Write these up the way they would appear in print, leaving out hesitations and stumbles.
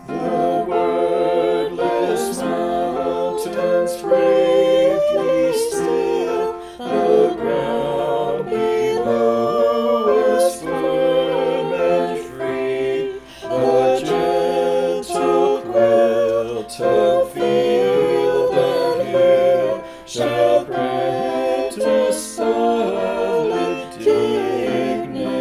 The wordless mountains bravely still, the ground below is firm and free, the gentle quilt of field and hill shall grant us solid dignity,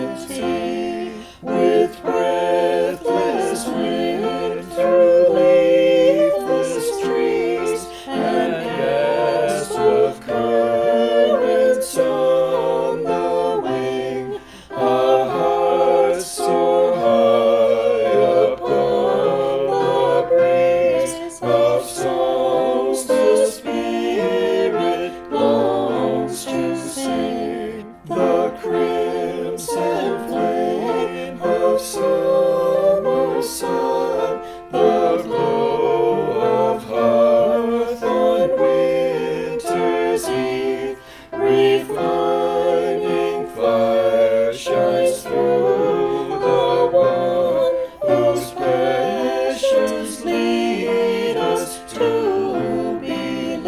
with breathless wind through leafless trees, and gasp of currents on the wing, a heart soar high upon the breeze of songs the spirit longs to sing. The crimson flame of summer sun, the glow of hearth on winter's eve, refining fire shines through the one whose passions lead us to believe.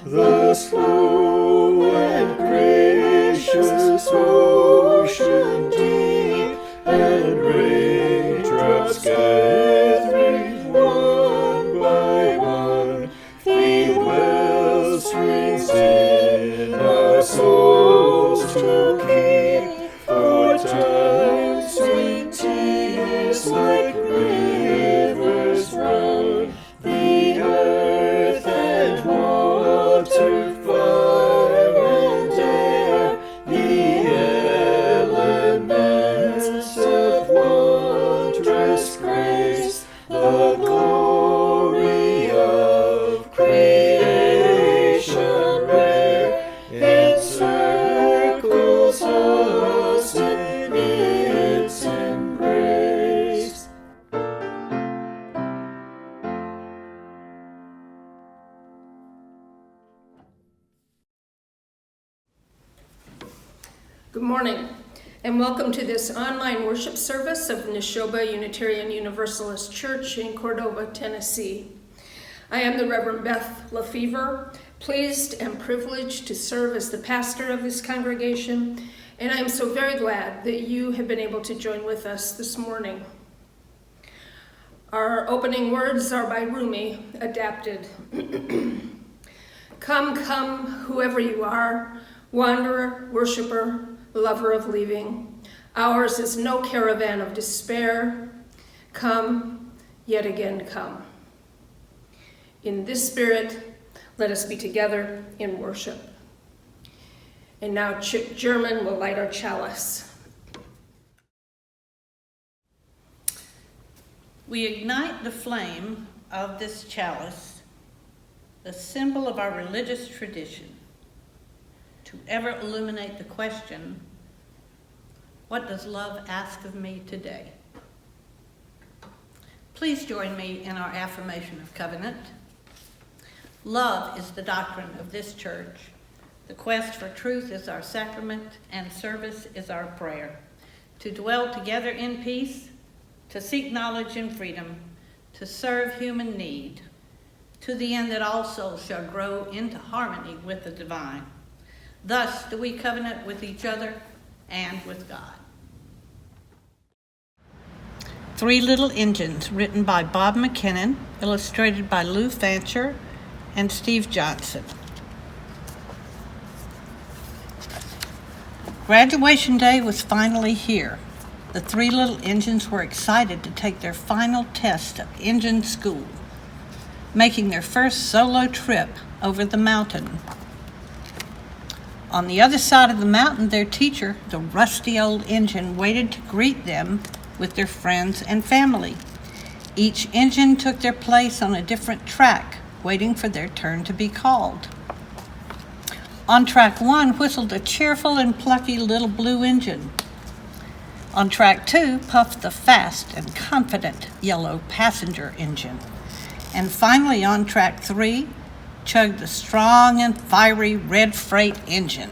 The slow and gracious ocean deep, and raindrops gathering one by one, feed well springs in our souls to keep, for time's sweet tears like rivers run, the earth and water, fire and air, the elements of wondrous grace, the glory of creation rare, encircles us in its embrace. Good morning, and welcome to this online worship service of Neshoba Unitarian Universalist Church in Cordova, Tennessee. I am the Reverend Beth Lefever, pleased and privileged to serve as the pastor of this congregation, and I am so very glad that you have been able to join with us this morning. Our opening words are by Rumi, adapted. Come, come, whoever you are, wanderer, worshiper, lover of leaving. Ours is no caravan of despair. Come, yet again come. In this spirit, let us be together in worship. And now Jermyn will light our chalice. We ignite the flame of this chalice, the symbol of our religious tradition, to ever illuminate the question, what does love ask of me today? Please join me in our affirmation of covenant. Love is the doctrine of this church. The quest for truth is our sacrament, and service is our prayer. To dwell together in peace, to seek knowledge and freedom, to serve human need, to the end that all souls shall grow into harmony with the divine. Thus do we covenant with each other and with God. Three Little Engines, written by Bob McKinnon, illustrated by Lou Fancher and Steve Johnson. Graduation day was finally here. The Three Little Engines were excited to take their final test of engine school, making their first solo trip over the mountain. On the other side of the mountain, their teacher, the rusty old engine, waited to greet them with their friends and family. Each engine took their place on a different track, waiting for their turn to be called. On track 1 whistled a cheerful and plucky little blue engine. On track 2 puffed the fast and confident yellow passenger engine. And finally on track 3 chugged the strong and fiery red freight engine.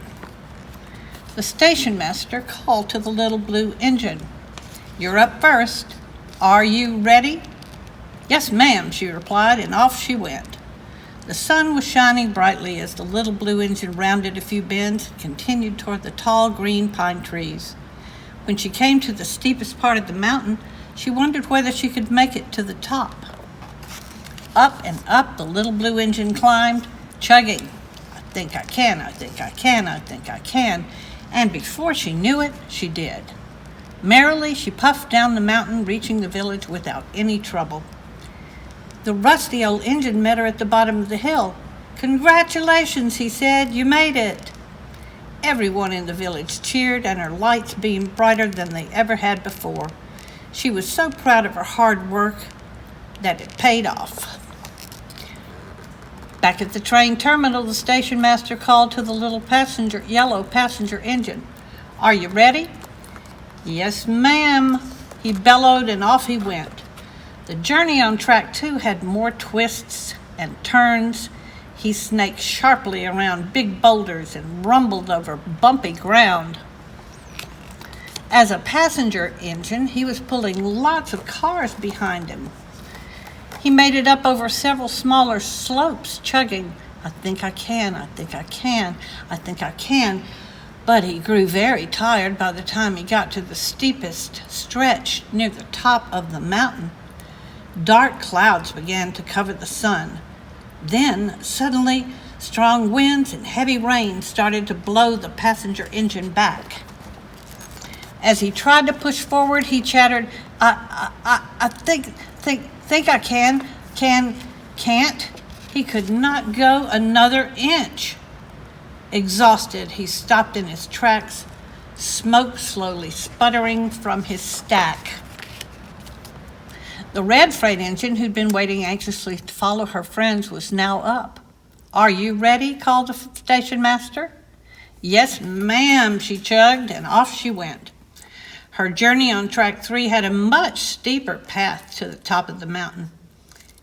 The station master called to the little blue engine, "You're up first. Are you ready?" "Yes, ma'am," she replied, and off she went. The sun was shining brightly as the little blue engine rounded a few bends and continued toward the tall green pine trees. When she came to the steepest part of the mountain, she wondered whether she could make it to the top. Up and up the little blue engine climbed, chugging, "I think I can, I think I can, I think I can," and before she knew it, she did. Merrily, she puffed down the mountain, reaching the village without any trouble. The rusty old engine met her at the bottom of the hill. "Congratulations," he said, "you made it." Everyone in the village cheered, and her lights beamed brighter than they ever had before. She was so proud of her hard work that it paid off. Back at the train terminal, the station master called to the little yellow passenger engine. "Are you ready?" "Yes, ma'am," he bellowed, and off he went. The journey on track 2 had more twists and turns. He snaked sharply around big boulders and rumbled over bumpy ground. As a passenger engine, he was pulling lots of cars behind him. He made it up over several smaller slopes, chugging, "I think I can, I think I can, I think I can." But he grew very tired by the time he got to the steepest stretch near the top of the mountain. Dark clouds began to cover the sun. Then, suddenly, strong winds and heavy rain started to blow the passenger engine back. As he tried to push forward, he chattered, I think I can't." He could not go another inch. Exhausted, he stopped in his tracks, smoke slowly sputtering from his stack. The red freight engine, who'd been waiting anxiously to follow her friends, was now up. "Are you ready?" called the station master. "Yes, ma'am," she chugged, and off she went. Her journey on track 3 had a much steeper path to the top of the mountain.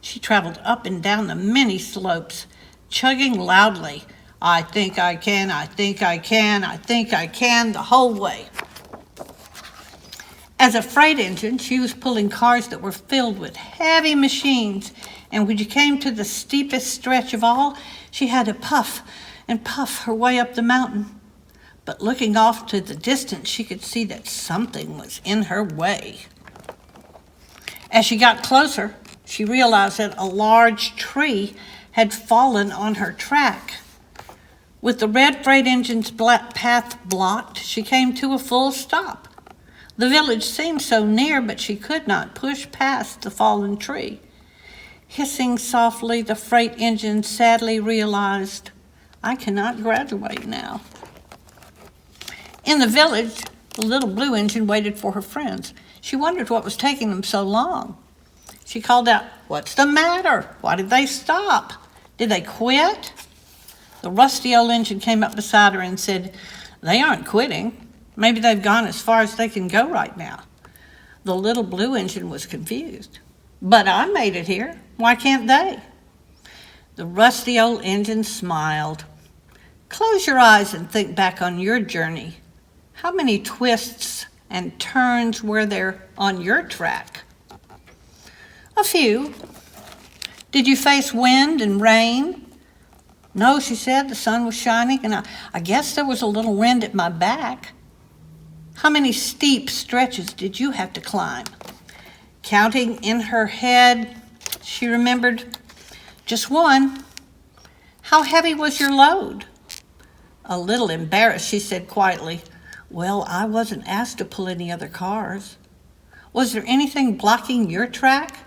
She traveled up and down the many slopes, chugging loudly, "I think I can, I think I can, I think I can," the whole way. As a freight engine, she was pulling cars that were filled with heavy machines, and when she came to the steepest stretch of all, she had to puff and puff her way up the mountain. But looking off to the distance, she could see that something was in her way. As she got closer, she realized that a large tree had fallen on her track. With the red freight engine's path blocked, she came to a full stop. The village seemed so near, but she could not push past the fallen tree. Hissing softly, the freight engine sadly realized, "I cannot graduate now." In the village, the little blue engine waited for her friends. She wondered what was taking them so long. She called out, "What's the matter? Why did they stop? Did they quit?" The rusty old engine came up beside her and said, "They aren't quitting. Maybe they've gone as far as they can go right now." The little blue engine was confused. "But I made it here. Why can't they?" The rusty old engine smiled. "Close your eyes and think back on your journey. How many twists and turns were there on your track?" "A few." "Did you face wind and rain?" "No," she said. "The sun was shining, and I guess there was a little wind at my back." "How many steep stretches did you have to climb?" Counting in her head, she remembered, "Just one." "How heavy was your load?" A little embarrassed, she said quietly, "Well, I wasn't asked to pull any other cars." "Was there anything blocking your track?"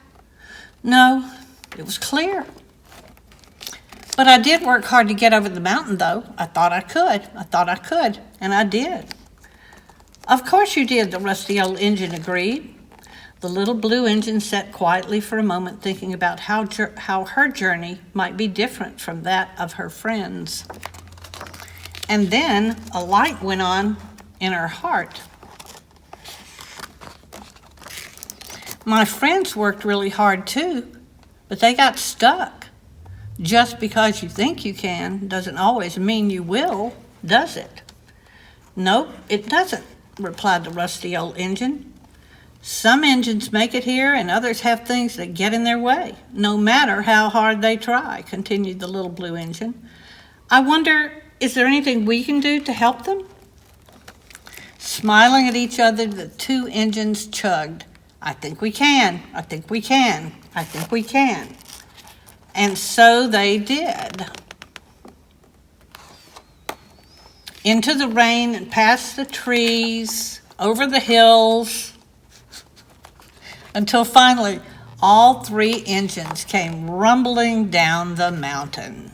"No, it was clear." "But I did work hard to get over the mountain, though. I thought I could, and I did." "Of course you did," the rusty old engine agreed. The little blue engine sat quietly for a moment, thinking about how her journey might be different from that of her friends. And then a light went on in her heart. "My friends worked really hard too, but they got stuck. Just because you think you can doesn't always mean you will, does it?" "Nope, it doesn't," replied the rusty old engine. Some engines make it here, and others have things that get in their way, no matter how hard they try," continued the little blue engine. "I wonder, is there anything we can do to help them?" Smiling at each other, the two engines chugged. "I think we can. I think we can. I think we can." And so they did. Into the rain and past the trees, over the hills, until finally all three engines came rumbling down the mountain.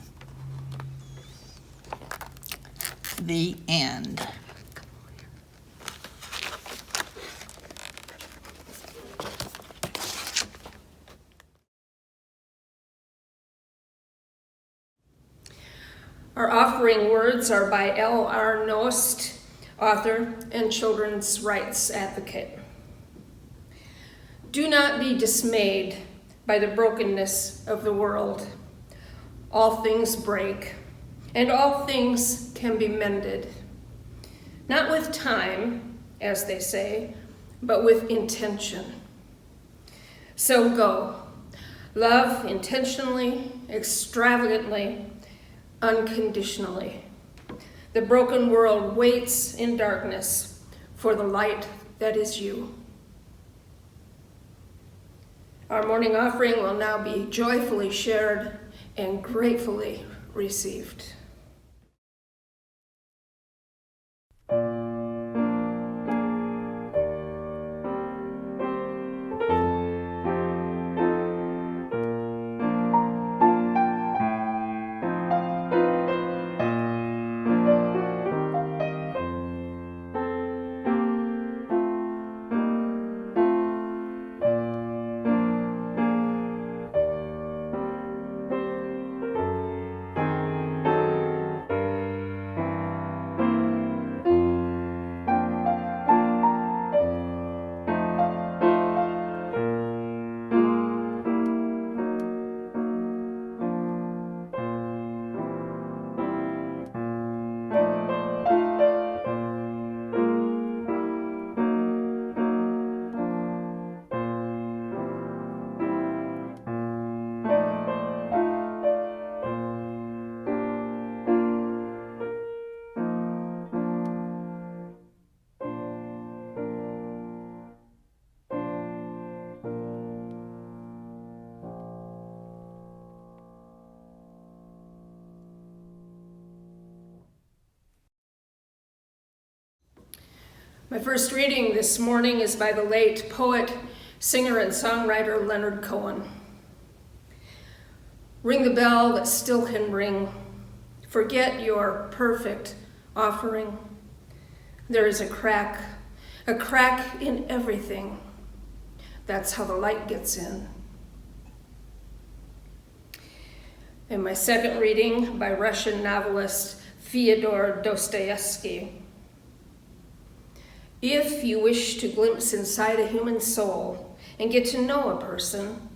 The end. Our offering words are by L.R. Nost, author and children's rights advocate. Do not be dismayed by the brokenness of the world. All things break, and all things can be mended. Not with time, as they say, but with intention. So go. Love intentionally, extravagantly, unconditionally. The broken world waits in darkness for the light that is you. Our morning offering will now be joyfully shared and gratefully received. My first reading this morning is by the late poet, singer, and songwriter Leonard Cohen. Ring the bell that still can ring. Forget your perfect offering. There is a crack in everything. That's how the light gets in. And my second reading by Russian novelist Fyodor Dostoevsky. If you wish to glimpse inside a human soul and get to know a person,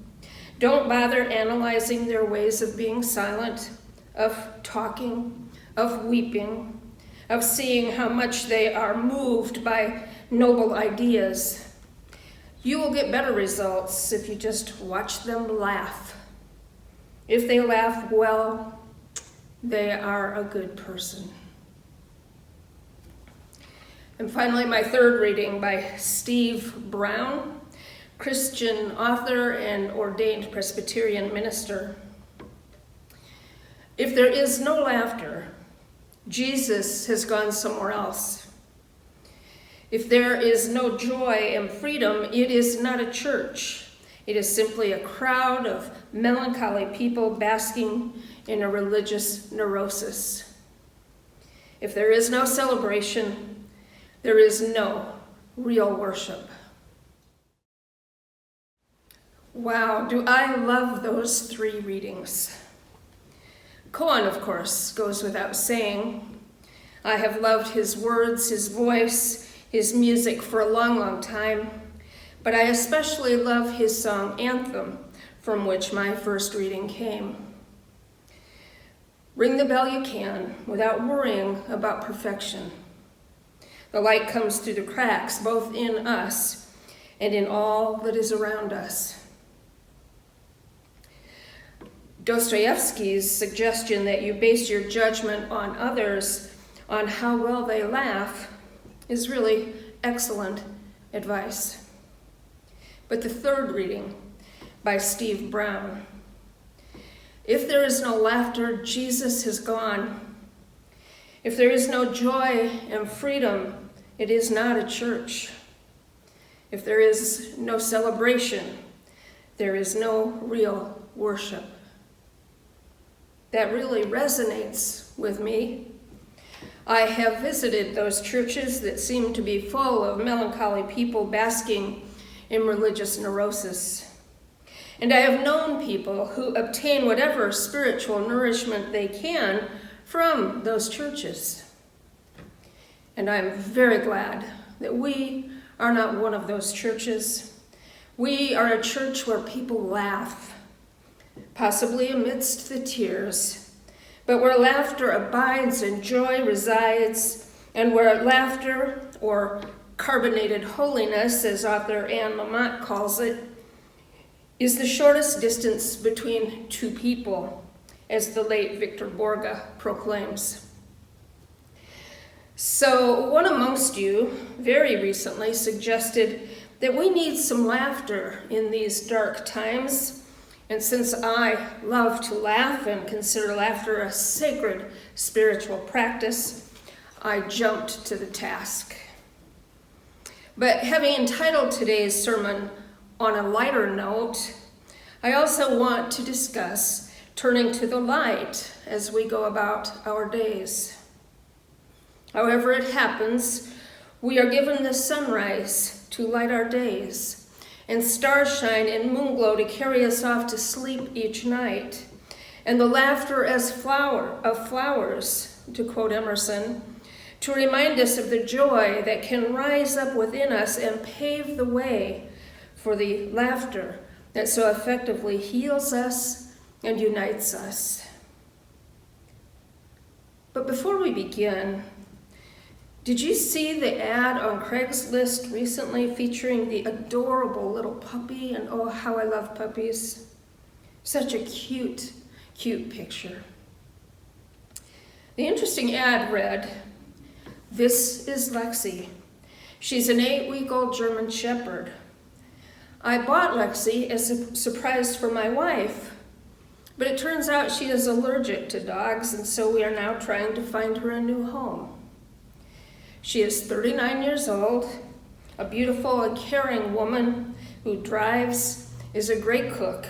don't bother analyzing their ways of being silent, of talking, of weeping, of seeing how much they are moved by noble ideas. You will get better results if you just watch them laugh. If they laugh well, they are a good person. And finally, my third reading by Steve Brown, Christian author and ordained Presbyterian minister. If there is no laughter, Jesus has gone somewhere else. If there is no joy and freedom, it is not a church. It is simply a crowd of melancholy people basking in a religious neurosis. If there is no celebration, there is no real worship. Wow, do I love those three readings. Cohen, of course, goes without saying. I have loved his words, his voice, his music for a long, long time, but I especially love his song Anthem, from which my first reading came. Ring the bell you can without worrying about perfection. The light comes through the cracks, both in us and in all that is around us. Dostoevsky's suggestion that you base your judgment on others on how well they laugh is really excellent advice. But the third reading by Steve Brown. If there is no laughter, Jesus has gone. If there is no joy and freedom, it is not a church. If there is no celebration, there is no real worship. That really resonates with me. I have visited those churches that seem to be full of melancholy people basking in religious neurosis. And I have known people who obtain whatever spiritual nourishment they can from those churches. And I'm very glad that we are not one of those churches. We are a church where people laugh, possibly amidst the tears, but where laughter abides and joy resides, and where laughter, or carbonated holiness, as author Anne Lamott calls it, is the shortest distance between two people, as the late Victor Borga proclaims. So one amongst you very recently suggested that we need some laughter in these dark times. And since I love to laugh and consider laughter a sacred spiritual practice, I jumped to the task. But having entitled today's sermon on a lighter note, I also want to discuss turning to the light as we go about our days. However it happens, we are given the sunrise to light our days, and starshine and moonglow to carry us off to sleep each night, and the laughter as flowers, to quote Emerson, to remind us of the joy that can rise up within us and pave the way for the laughter that so effectively heals us and unites us. But before we begin, did you see the ad on Craigslist recently featuring the adorable little puppy? And oh, how I love puppies. Such a cute, cute picture. The interesting ad read, "This is Lexi. She's an 8-week-old German Shepherd. I bought Lexi as a surprise for my wife, but it turns out she is allergic to dogs, and so we are now trying to find her a new home. She is 39 years old, a beautiful and caring woman who drives, is a great cook,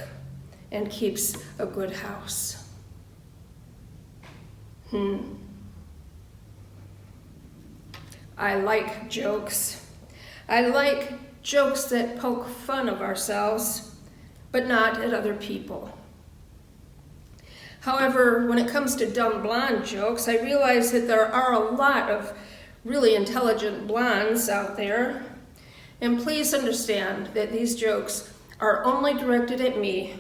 and keeps a good house." I like jokes. I like jokes that poke fun of ourselves, but not at other people. However, when it comes to dumb blonde jokes, I realize that there are a lot of really intelligent blondes out there, and please understand that these jokes are only directed at me,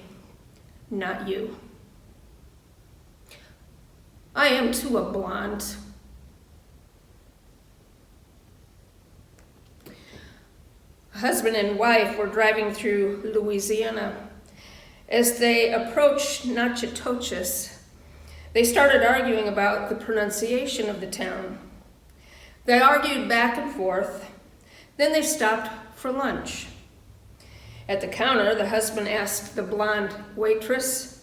not you. I am too a blonde. Husband and wife were driving through Louisiana. As they approached Natchitoches, they started arguing about the pronunciation of the town. They argued back and forth. Then they stopped for lunch. At the counter, the husband asked the blonde waitress,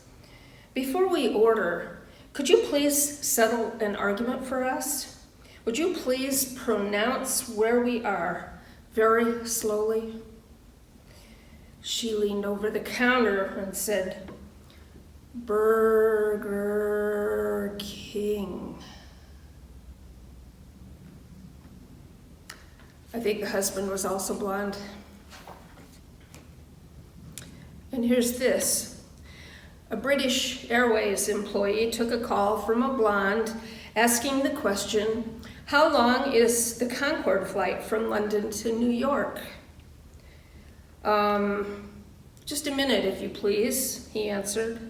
"Before we order, could you please settle an argument for us? Would you please pronounce where we are very slowly?" She leaned over the counter and said, "Burger King." I think the husband was also blonde. And here's this. A British Airways employee took a call from a blonde asking the question, "How long is the Concorde flight from London to New York?" Just a minute, if you please," he answered.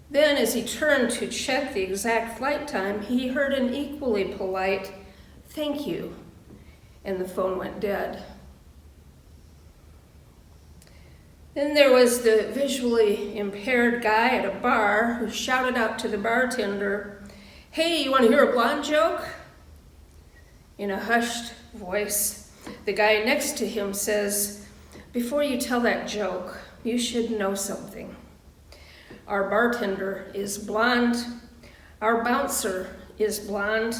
Then, as he turned to check the exact flight time, he heard an equally polite, "Thank you," and the phone went dead. Then there was the visually impaired guy at a bar who shouted out to the bartender, "Hey, you want to hear a blonde joke?" In a hushed voice, the guy next to him says, "Before you tell that joke, you should know something. Our bartender is blonde. Our bouncer is blonde.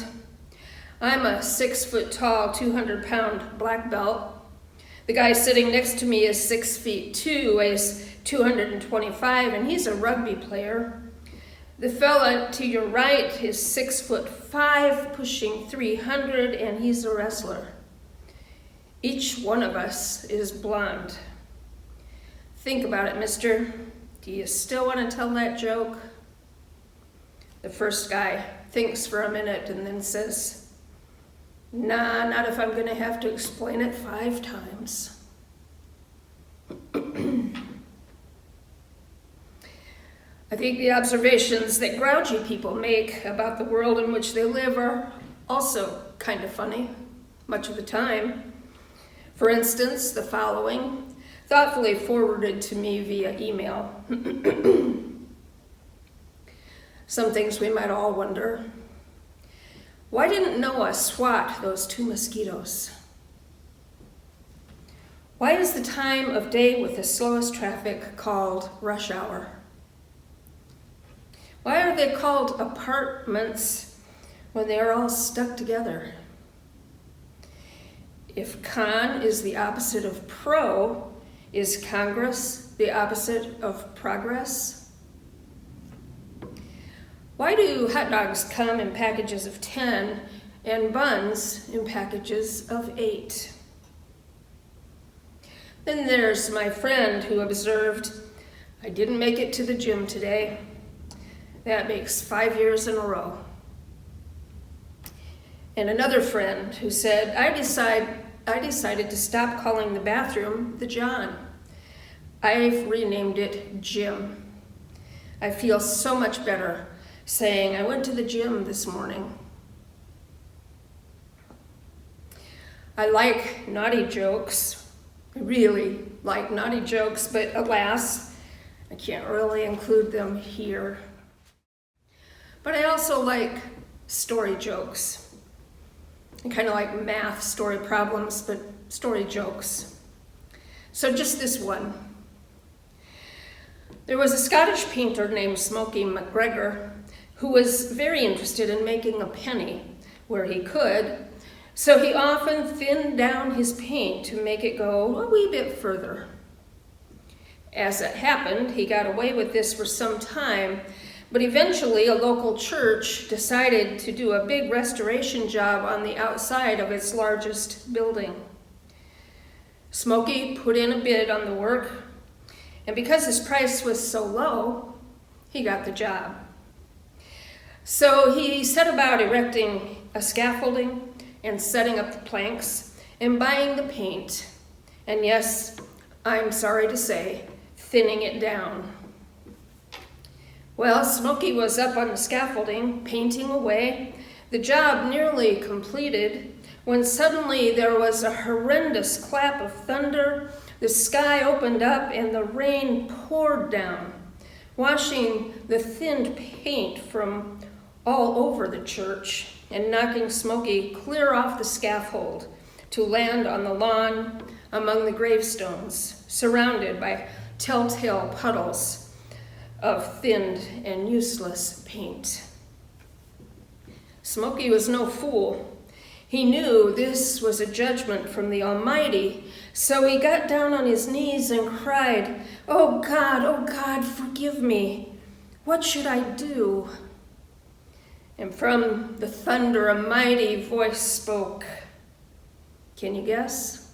I'm a 6-foot-tall, 200-pound black belt. The guy sitting next to me is 6'2", weighs 225, and he's a rugby player. The fella to your right is 6'5", pushing 300, and he's a wrestler. Each one of us is blonde. Think about it, mister. Do you still want to tell that joke?" The first guy thinks for a minute and then says, "Nah, not if I'm going to have to explain it 5 times. I think the observations that grouchy people make about the world in which they live are also kind of funny, much of the time. For instance, the following, thoughtfully forwarded to me via email. Some things we might all wonder. Why didn't Noah swat those 2 mosquitoes? Why is the time of day with the slowest traffic called rush hour? Why are they called apartments when they are all stuck together? If con is the opposite of pro, is Congress the opposite of progress? Why do hot dogs come in packages of 10 and buns in packages of 8? Then there's my friend who observed, "I didn't make it to the gym today." That makes 5 years in a row. And another friend who said, I decided to stop calling the bathroom the John. I've renamed it Gym. I feel so much better saying I went to the gym this morning. I like naughty jokes. I really like naughty jokes, but alas, I can't really include them here. But I also like story jokes. I kind of like math story problems, but story jokes. So just this one. There was a Scottish painter named Smoky McGregor who was very interested in making a penny where he could, so he often thinned down his paint to make it go a wee bit further. As it happened, he got away with this for some time, but eventually a local church decided to do a big restoration job on the outside of its largest building. Smoky put in a bid on the work, and because his price was so low, he got the job. So he set about erecting a scaffolding and setting up the planks and buying the paint, and yes, I'm sorry to say, thinning it down. Well, Smoky was up on the scaffolding, painting away, the job nearly completed, when suddenly there was a horrendous clap of thunder, the sky opened up, and the rain poured down, washing the thinned paint from all over the church and knocking Smoky clear off the scaffold to land on the lawn among the gravestones, surrounded by telltale puddles of thinned and useless paint. Smoky was no fool. He knew this was a judgment from the Almighty, so he got down on his knees and cried, oh God, forgive me. What should I do?" And from the thunder, a mighty voice spoke. Can you guess?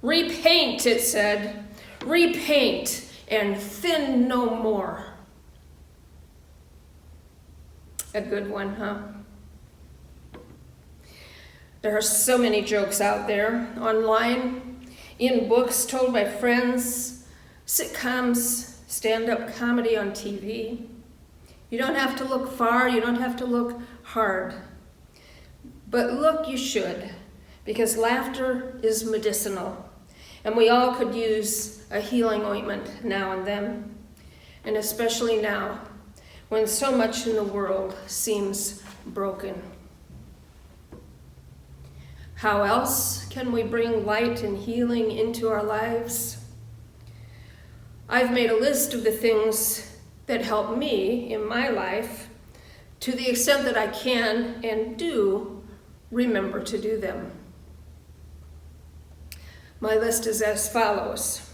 "Repaint," it said. "Repaint and thin no more." A good one, huh? There are so many jokes out there, online, in books told by friends, sitcoms, stand-up comedy on TV. You don't have to look far, you don't have to look hard. But look, you should, because laughter is medicinal. And we all could use a healing ointment now and then, and especially now, when so much in the world seems broken. How else can we bring light and healing into our lives? I've made a list of the things that help me in my life to the extent that I can and do remember to do them. My list is as follows.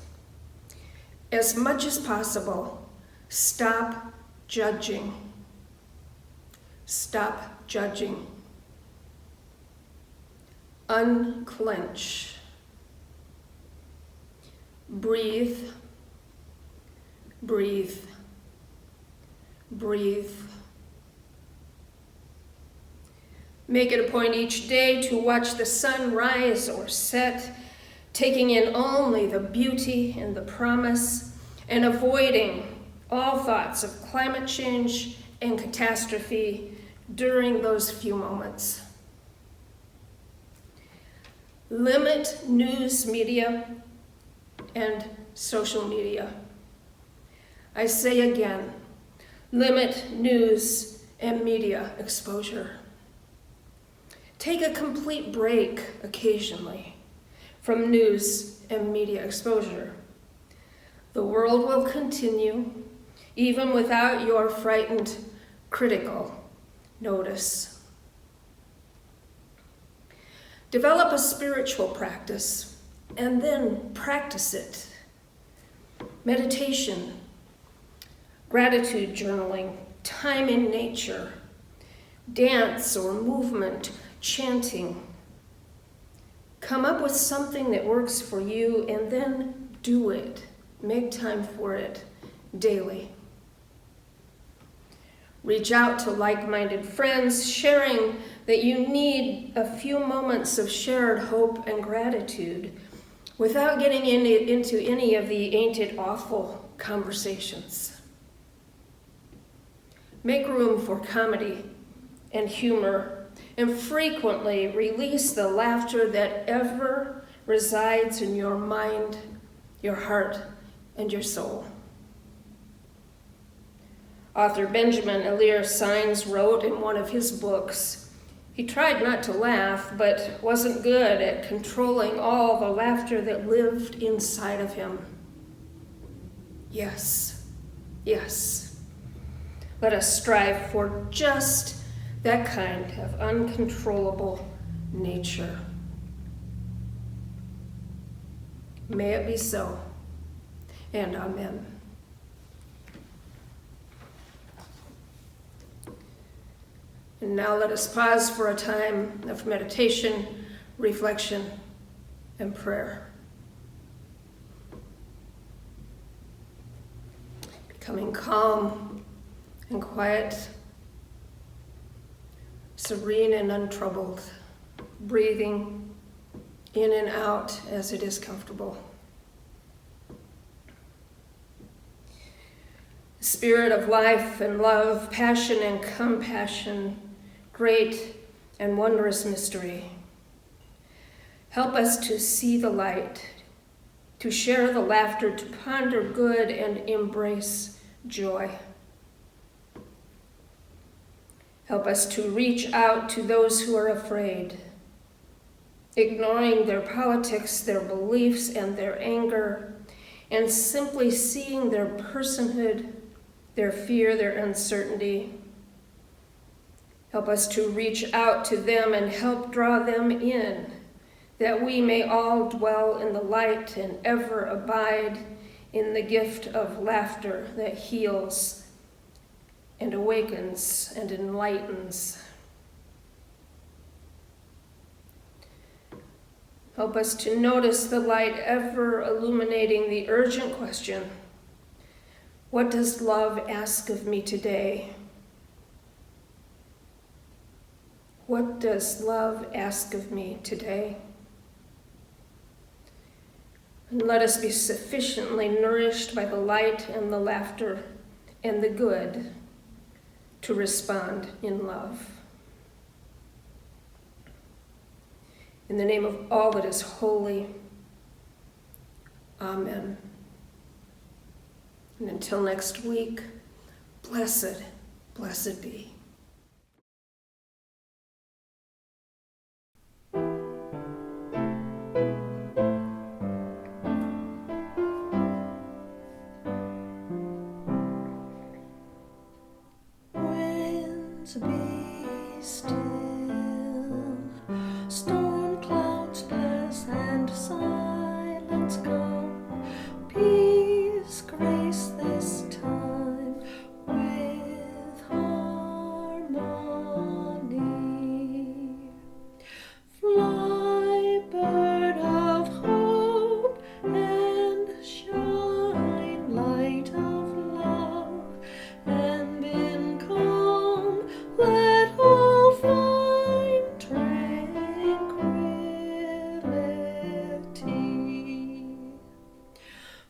As much as possible, stop judging. Stop judging. Unclench. Breathe. Breathe. Breathe. Make it a point each day to watch the sun rise or set, taking in only the beauty and the promise, and avoiding all thoughts of climate change and catastrophe during those few moments. Limit news media and social media. I say again, limit news and media exposure. Take a complete break occasionally from news and media exposure. The world will continue even without your frightened, critical notice. Develop a spiritual practice and then practice it. Meditation, gratitude journaling, time in nature, dance or movement, chanting. Come up with something that works for you and then do it. Make time for it daily. Reach out to like-minded friends, sharing that you need a few moments of shared hope and gratitude without getting into any of the ain't it awful conversations. Make room for comedy and humor, and frequently release the laughter that ever resides in your mind, your heart, and your soul. Author Benjamin Elir Sines wrote in one of his books, he tried not to laugh, but wasn't good at controlling all the laughter that lived inside of him. Yes, yes. Let us strive for just that kind of uncontrollable nature. May it be so, and amen. And now let us pause for a time of meditation, reflection, and prayer. Becoming calm and quiet, serene and untroubled, breathing in and out as it is comfortable. Spirit of life and love, passion and compassion, great and wondrous mystery. Help us to see the light, to share the laughter, to ponder good and embrace joy. Help us to reach out to those who are afraid, ignoring their politics, their beliefs, and their anger, and simply seeing their personhood, their fear, their uncertainty. Help us to reach out to them and help draw them in, that we may all dwell in the light and ever abide in the gift of laughter that heals and awakens and enlightens. Help us to notice the light ever illuminating the urgent question, what does love ask of me today? What does love ask of me today? And let us be sufficiently nourished by the light and the laughter and the good to respond in love. In the name of all that is holy, Amen. And until next week, blessed, blessed be. Winds be still, storm clouds pass and silence come. Peace grace this time with harmony. Fly, bird of hope, and shine, light of love, and in calm let all find tranquility.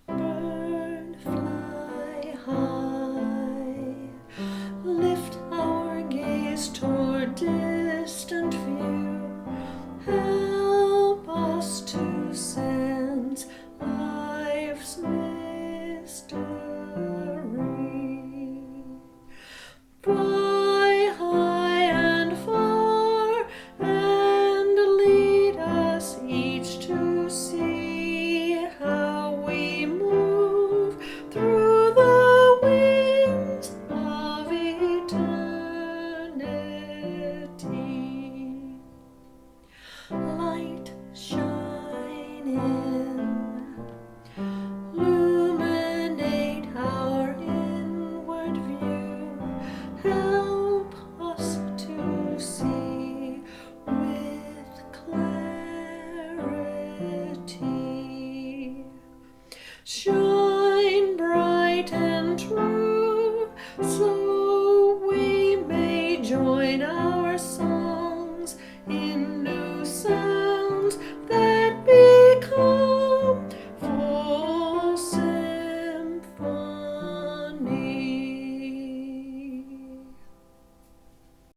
Bird, fly high, lift our gaze toward distant view. Help us to sense life's mystery. Fly high and far, and lead us each to see how we move through the winds of eternity. Light shine in, illuminate our inward view. Help us to see with clarity. Shine bright and true, so we may join our songs in